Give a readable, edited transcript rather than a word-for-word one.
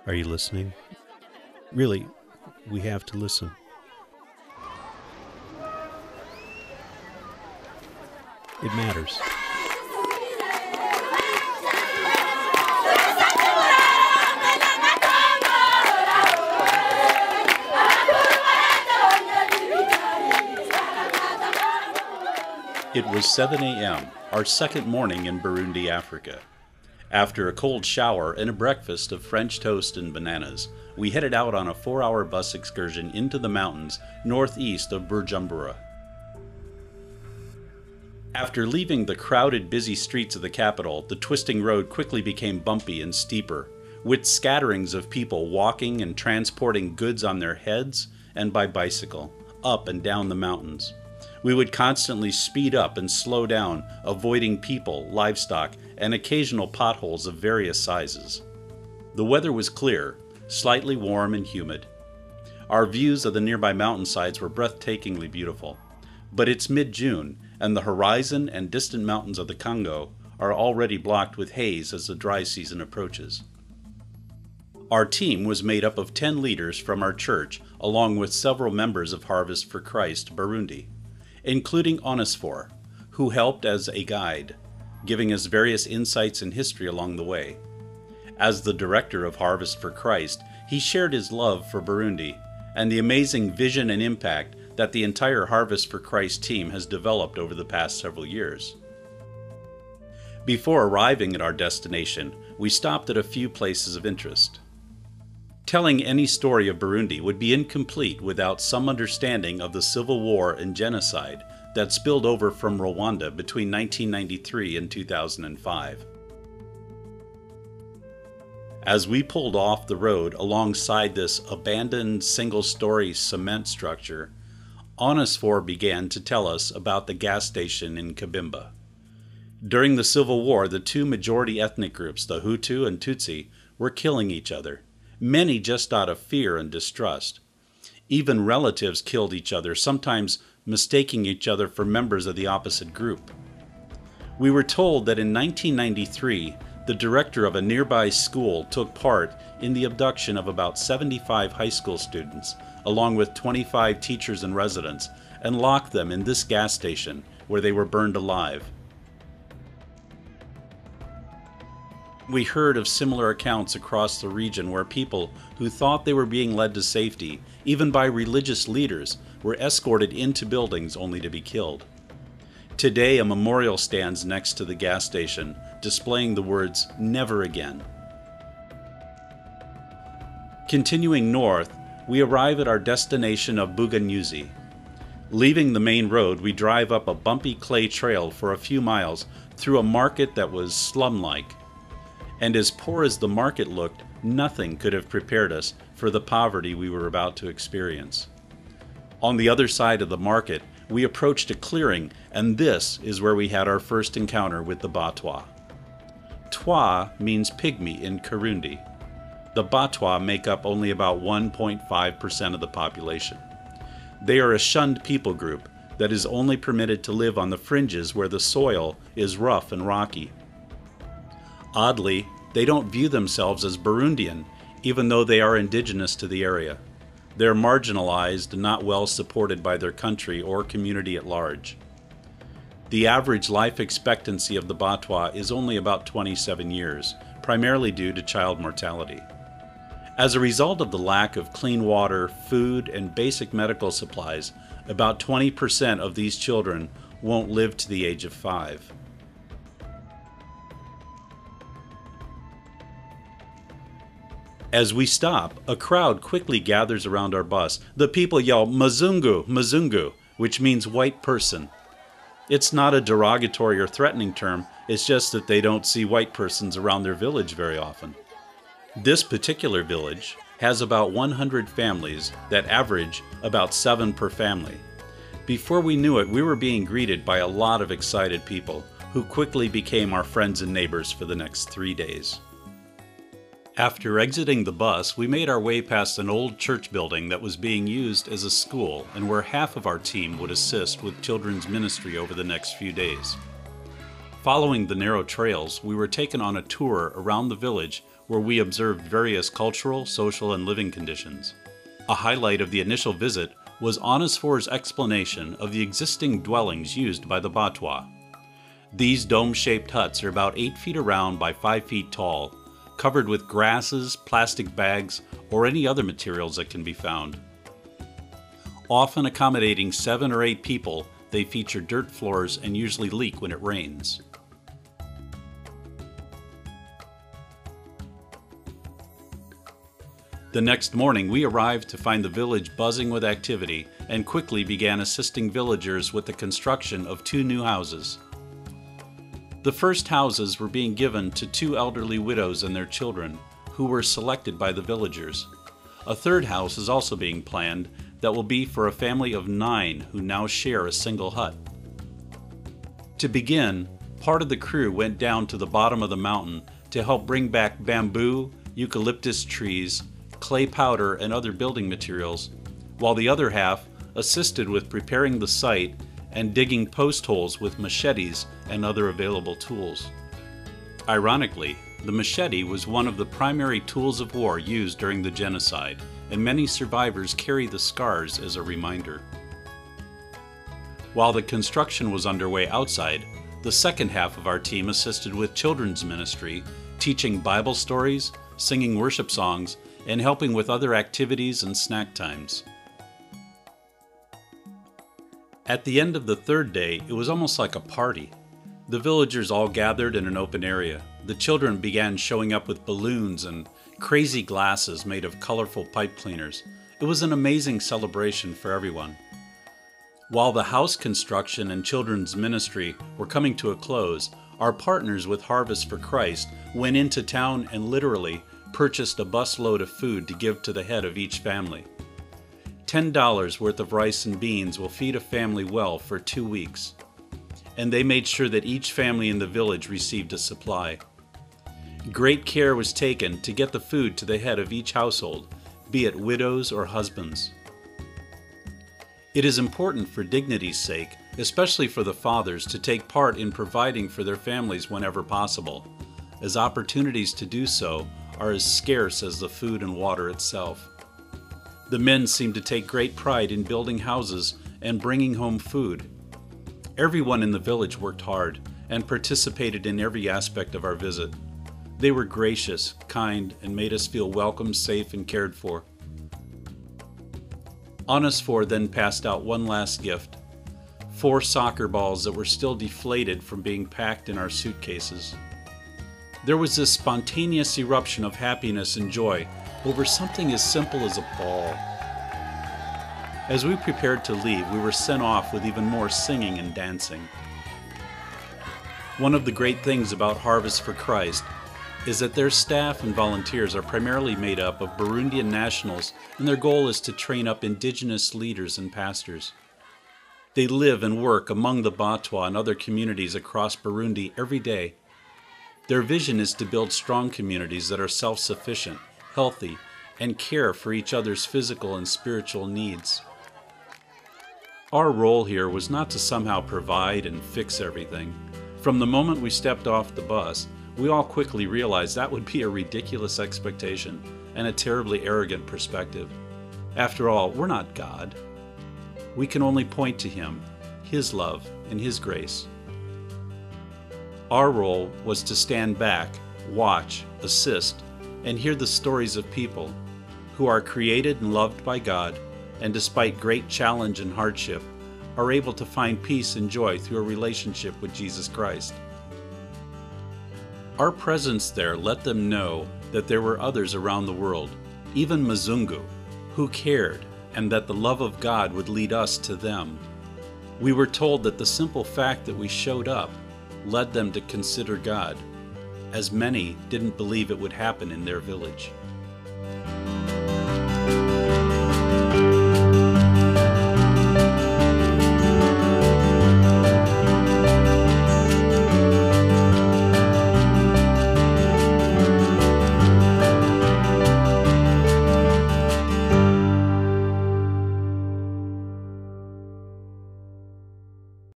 Are you listening? Really, we have to listen. It matters. It was 7 a.m., our second morning in Burundi, Africa. After a cold shower and a breakfast of French toast and bananas, we headed out on a 4-hour bus excursion into the mountains northeast of Bujumbura. After leaving the crowded, busy streets of the capital, the twisting road quickly became bumpy and steeper, with scatterings of people walking and transporting goods on their heads and by bicycle, up and down the mountains. We would constantly speed up and slow down, avoiding people, livestock, and occasional potholes of various sizes. The weather was clear, slightly warm and humid. Our views of the nearby mountainsides were breathtakingly beautiful. But it's mid-June, and the horizon and distant mountains of the Congo are already blocked with haze as the dry season approaches. Our team was made up of 10 leaders from our church, along with several members of Harvest for Christ Burundi, including Onesphore, who helped as a guide, giving us various insights and history along the way. As the director of Harvest for Christ, he shared his love for Burundi and the amazing vision and impact that the entire Harvest for Christ team has developed over the past several years. Before arriving at our destination, we stopped at a few places of interest. Telling any story of Burundi would be incomplete without some understanding of the civil war and genocide that spilled over from Rwanda between 1993 and 2005. As we pulled off the road alongside this abandoned single-story cement structure, Onesphore began to tell us about the gas station in Kibimba. During the Civil War, the two majority ethnic groups, the Hutu and Tutsi, were killing each other, many just out of fear and distrust. Even relatives killed each other, sometimes mistaking each other for members of the opposite group. We were told that in 1993, the director of a nearby school took part in the abduction of about 75 high school students, along with 25 teachers and residents, and locked them in this gas station where they were burned alive. We heard of similar accounts across the region where people who thought they were being led to safety, even by religious leaders, were escorted into buildings only to be killed. Today, a memorial stands next to the gas station, displaying the words, "Never again." Continuing north, we arrive at our destination of Bugenyuzi. Leaving the main road, we drive up a bumpy clay trail for a few miles through a market that was slum-like. And as poor as the market looked, nothing could have prepared us for the poverty we were about to experience. On the other side of the market, we approached a clearing, and this is where we had our first encounter with the Batwa. Twa means pygmy in Kirundi. The Batwa make up only about 1.5% of the population. They are a shunned people group that is only permitted to live on the fringes where the soil is rough and rocky. Oddly, they don't view themselves as Burundian, even though they are indigenous to the area. They're marginalized and not well supported by their country or community at large. The average life expectancy of the Batwa is only about 27 years, primarily due to child mortality. As a result of the lack of clean water, food, and basic medical supplies, about 20% of these children won't live to the age of 5. As we stop, a crowd quickly gathers around our bus. The people yell, "Mzungu, Mzungu," which means white person. It's not a derogatory or threatening term, it's just that they don't see white persons around their village very often. This particular village has about 100 families that average about 7 per family. Before we knew it, we were being greeted by a lot of excited people who quickly became our friends and neighbors for the next 3 days. After exiting the bus, we made our way past an old church building that was being used as a school and where half of our team would assist with children's ministry over the next few days. Following the narrow trails, we were taken on a tour around the village where we observed various cultural, social, and living conditions. A highlight of the initial visit was Onesphor's explanation of the existing dwellings used by the Batwa. These dome-shaped huts are about 8 feet around by 5 feet tall, covered with grasses, plastic bags, or any other materials that can be found. Often accommodating 7 or 8 people, they feature dirt floors and usually leak when it rains. The next morning, we arrived to find the village buzzing with activity and quickly began assisting villagers with the construction of 2 new houses. The first houses were being given to 2 elderly widows and their children, who were selected by the villagers. A third house is also being planned that will be for a family of 9 who now share a single hut. To begin, part of the crew went down to the bottom of the mountain to help bring back bamboo, eucalyptus trees, clay powder, and other building materials, while the other half assisted with preparing the site and digging post holes with machetes and other available tools. Ironically, the machete was one of the primary tools of war used during the genocide, and many survivors carry the scars as a reminder. While the construction was underway outside, the second half of our team assisted with children's ministry, teaching Bible stories, singing worship songs, and helping with other activities and snack times. At the end of the third day, it was almost like a party. The villagers all gathered in an open area. The children began showing up with balloons and crazy glasses made of colorful pipe cleaners. It was an amazing celebration for everyone. While the house construction and children's ministry were coming to a close, our partners with Harvest for Christ went into town and literally purchased a busload of food to give to the head of each family. $10 worth of rice and beans will feed a family well for 2 weeks. And they made sure that each family in the village received a supply. Great care was taken to get the food to the head of each household, be it widows or husbands. It is important for dignity's sake, especially for the fathers, to take part in providing for their families whenever possible, as opportunities to do so are as scarce as the food and water itself. The men seem to take great pride in building houses and bringing home food. Everyone in the village worked hard and participated in every aspect of our visit. They were gracious, kind, and made us feel welcome, safe, and cared for. Onesphor then passed out one last gift: 4 soccer balls that were still deflated from being packed in our suitcases. There was this spontaneous eruption of happiness and joy over something as simple as a ball. As we prepared to leave, we were sent off with even more singing and dancing. One of the great things about Harvest for Christ is that their staff and volunteers are primarily made up of Burundian nationals, and their goal is to train up indigenous leaders and pastors. They live and work among the Batwa and other communities across Burundi every day. Their vision is to build strong communities that are self-sufficient, healthy, and care for each other's physical and spiritual needs. Our role here was not to somehow provide and fix everything. From the moment we stepped off the bus, we all quickly realized that would be a ridiculous expectation and a terribly arrogant perspective. After all, we're not God. We can only point to Him, His love, and His grace. Our role was to stand back, watch, assist, and hear the stories of people who are created and loved by God, and despite great challenge and hardship, are able to find peace and joy through a relationship with Jesus Christ. Our presence there let them know that there were others around the world, even Mzungu, who cared, and that the love of God would lead us to them. We were told that the simple fact that we showed up led them to consider God, as many didn't believe it would happen in their village.